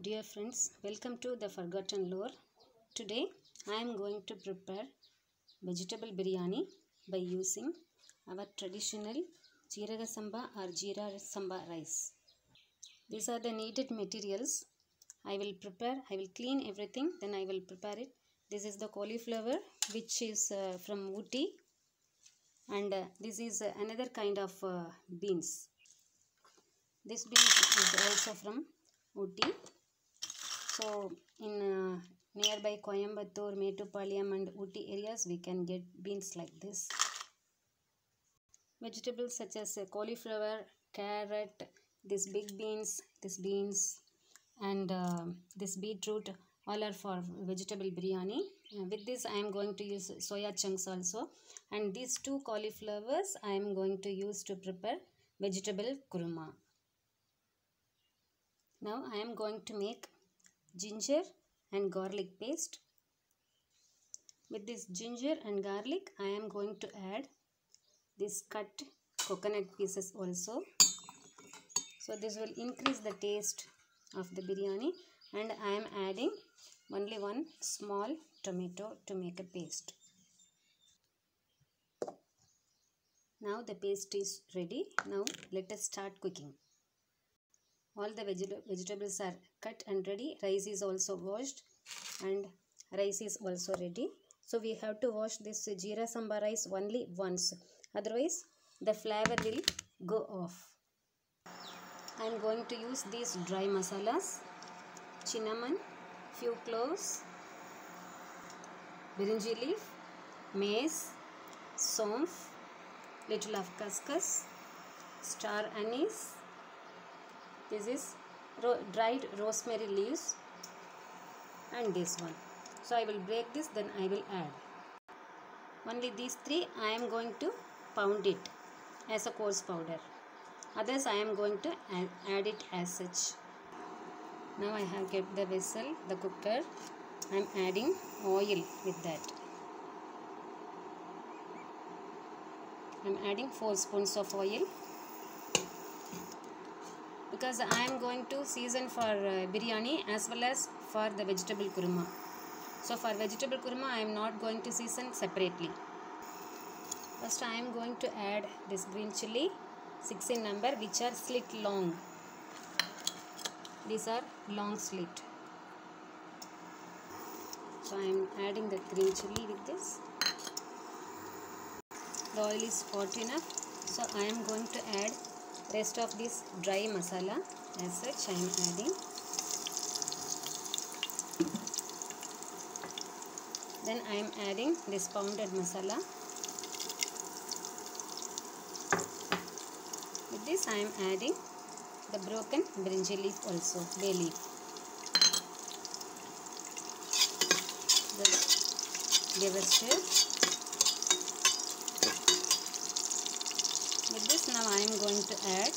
Dear friends, welcome to the Forgotten Lore. Today I am going to prepare vegetable biryani by using our traditional Jeeraga Samba or Jeera Samba rice. These are the needed materials. I will clean everything, then I will prepare it. This is the cauliflower which is from Ooty, and this is another kind of beans. This beans is also from Ooty. So in nearby Coimbatore, Mettupalayam and Ooty areas we can get beans like this. Vegetables such as cauliflower, carrot, this big beans, and this beetroot, all are for vegetable biryani. With this I am going to use soya chunks also, and these two cauliflowers I am going to use to prepare vegetable kurma. Now I am going to make ginger and garlic paste. With this ginger and garlic I am going to add this cut coconut pieces also. So this will increase the taste of the biryani, and I am adding only one small tomato to make a paste. Now the paste is ready. Now let us start cooking. All the vegetables are cut and ready. Rice is also washed and rice is also ready. So we have to wash this Jeera Samba rice only once. Otherwise the flavor will go off. I am going to use these dry masalas: cinnamon, few cloves, birinji leaf, mace, saunf, little of couscous, star anise. This is dried rosemary leaves, and this one. So I will break this, then I will add. Only these three I am going to pound it as a coarse powder. Others I am going to add it as such. Now I have kept the vessel, the cooker. I am adding oil with that. I am adding 4 spoons of oil, because I am going to season for biryani as well as for the vegetable kurma. So for vegetable kurma I am not going to season separately. First I am going to add this green chilli, 6 in number, which are slit long. These are long slit. So I am adding the green chilli with this. The oil is hot enough, so I am going to add rest of this dry masala. As such I am adding. Then I am adding this pounded masala. With this I am adding the broken birinji leaf also, bay leaf. Give a stir. With this now I am going to add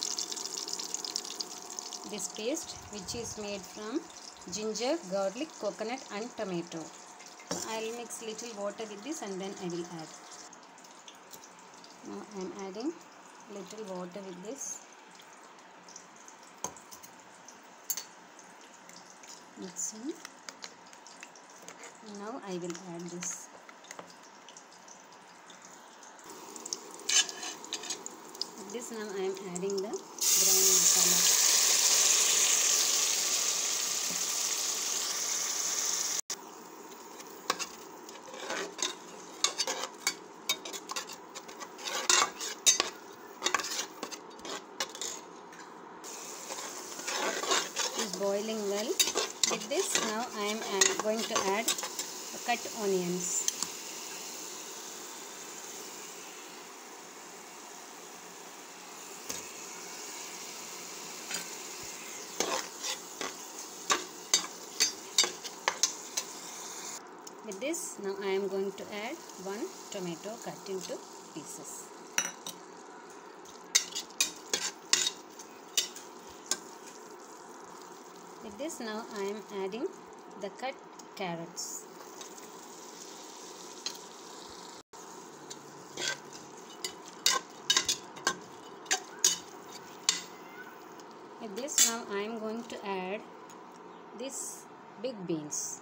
this paste, which is made from ginger, garlic, coconut and tomato. I will mix little water with this and then I will add. Now I am adding little water with this. Mixing. Now I will add this. With this now I am adding the ground masala. Boiling well. With this now I am going to add cut onions. With this now I am going to add one tomato cut into pieces. With this now I am adding the cut carrots. With this now I am going to add this big beans.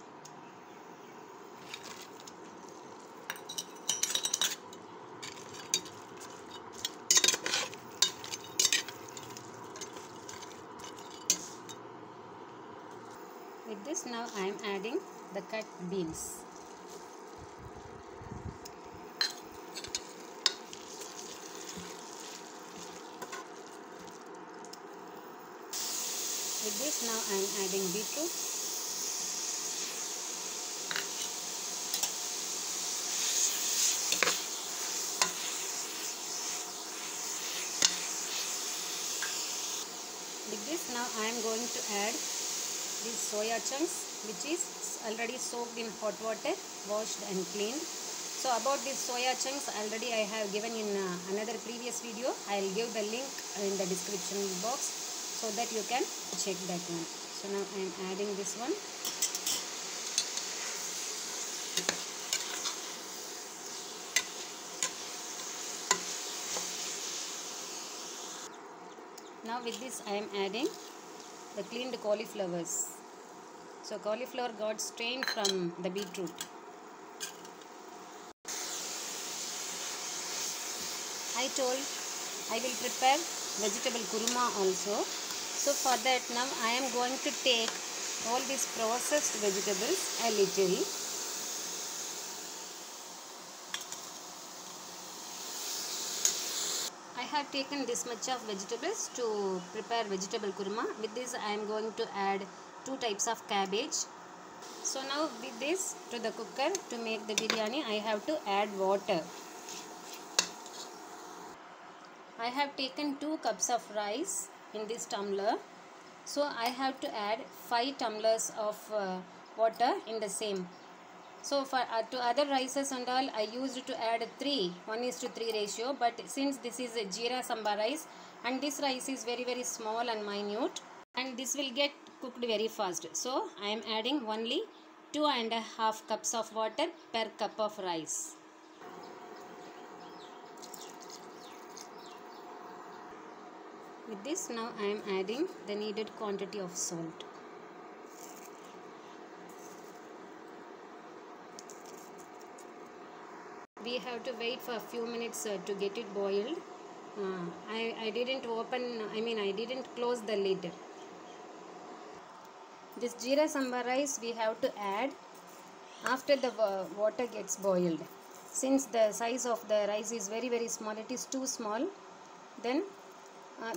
With this, now I am adding the cut beans. With this, now I am adding beetroot. With this, now I am going to add these soya chunks, which is already soaked in hot water, washed and cleaned. So about these soya chunks, already I have given in another previous video. I will give the link in the description box so that you can check that one. So now I am adding this one. Now with this I am adding the cleaned cauliflowers. So cauliflower got strained from the beetroot. I told I will prepare vegetable kurma also. So for that, now I am going to take all these processed vegetables a little. I have taken this much of vegetables to prepare vegetable kurma. With this I am going to add 2 types of cabbage. So now with this to the cooker to make the biryani, I have to add water. I have taken 2 cups of rice in this tumbler. So I have to add 5 tumblers of water in the same. So for to other rices and all, I used to add 1:3 ratio. But since this is a jeera samba rice and this rice is very small and minute, and this will get cooked very fast. So I am adding only 2.5 cups of water per cup of rice. With this, now I am adding the needed quantity of salt. We have to wait for a few minutes to get it boiled. I didn't I didn't close the lid. This jeera samba rice we have to add after the water gets boiled. Since the size of the rice is very small, it is too small, then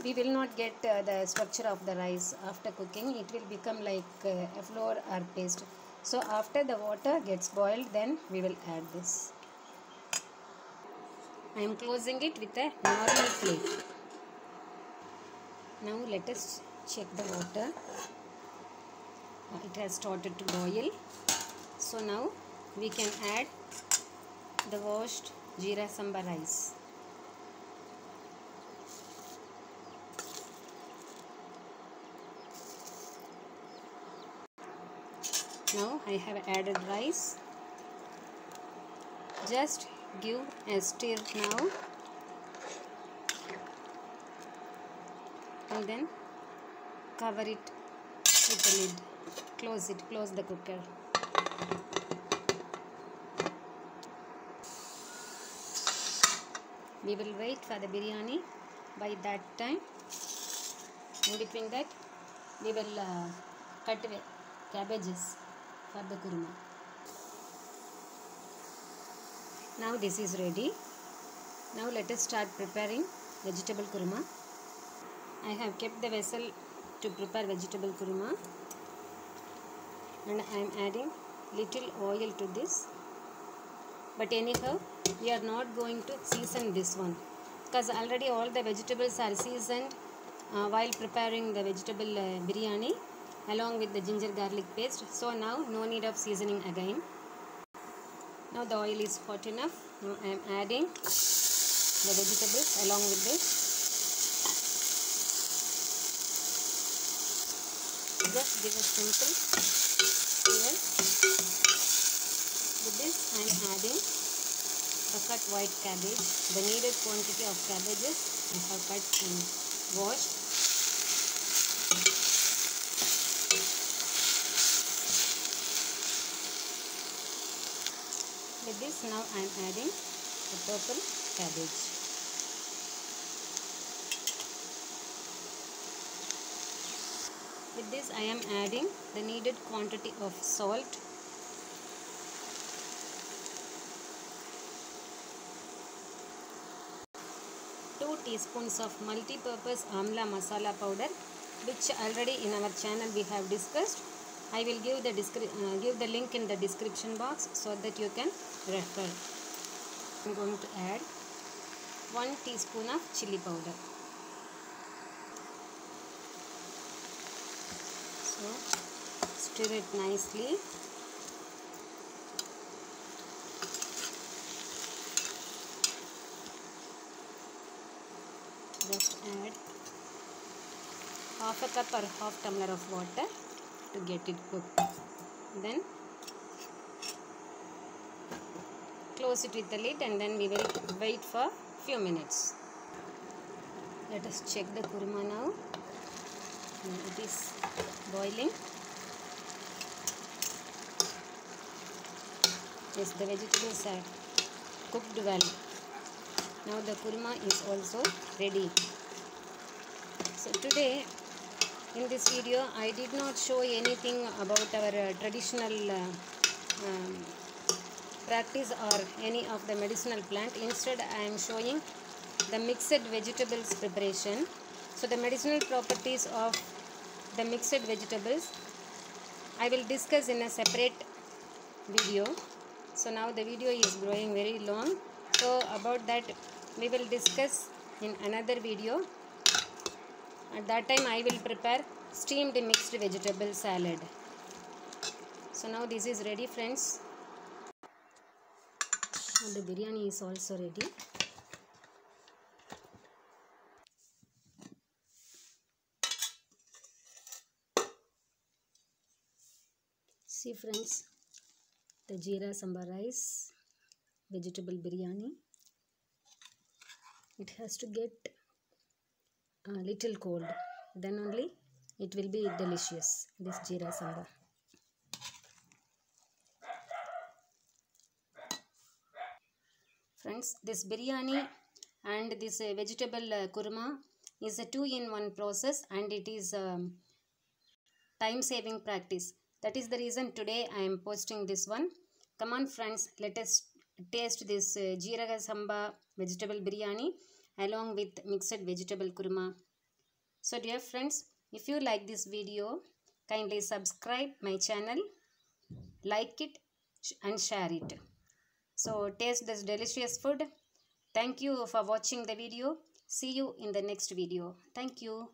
we will not get the structure of the rice after cooking. It will become like a flour or paste. So after the water gets boiled, then we will add this. I am closing it with a normal flame. Now let us check the water. It has started to boil. So now we can add the washed jeera samba rice. Now I have added rice. Just give a stir now and then cover it with the lid. Close the cooker. We will wait for the biryani. By that time, in between that, we will cut cabbages for the kurma. Now this is ready. Now let us start preparing vegetable kurma. I have kept the vessel to prepare vegetable kurma and I am adding little oil to this. But anyhow, we are not going to season this one because already all the vegetables are seasoned while preparing the vegetable biryani along with the ginger garlic paste. So now no need of seasoning again. Now the oil is hot enough. Now I am adding the vegetables along with this. Just give a simple stir. With this I am adding the cut white cabbage. The needed quantity of cabbages I have cut and washed. With this, now I am adding the purple cabbage. With this, I am adding the needed quantity of salt. Two teaspoons of multi-purpose amla masala powder, which already in our channel we have discussed. I will give the link in the description box so that you can refer. I am going to add 1 teaspoon of chili powder. So stir it nicely. Just add half a cup or half tumbler of water to get it cooked. Then close it with the lid and then we will wait for few minutes. Let us check the kurma now. It is boiling. Yes, the vegetables are cooked well. Now the kurma is also ready. So today in this video I did not show anything about our traditional practice or any of the medicinal plant. Instead I am showing the mixed vegetables preparation. So the medicinal properties of the mixed vegetables I will discuss in a separate video. So now the video is growing very long. So about that we will discuss in another video. At that time I will prepare steamed mixed vegetable salad. So now this is ready, friends. Now the biryani is also ready. See friends, the jeera samba rice, vegetable biryani. It has to get a little cold, then only it will be delicious, this jeera samba. Friends, this biryani and this vegetable kurma is a 2-in-1 process and it is time saving practice. That is the reason today I am posting this one. Come on friends, let us taste this jeera samba vegetable biryani along with mixed vegetable kurma. So dear friends, if you like this video, kindly subscribe my channel, like it and share it. So taste this delicious food. Thank you for watching the video. See you in the next video. Thank you.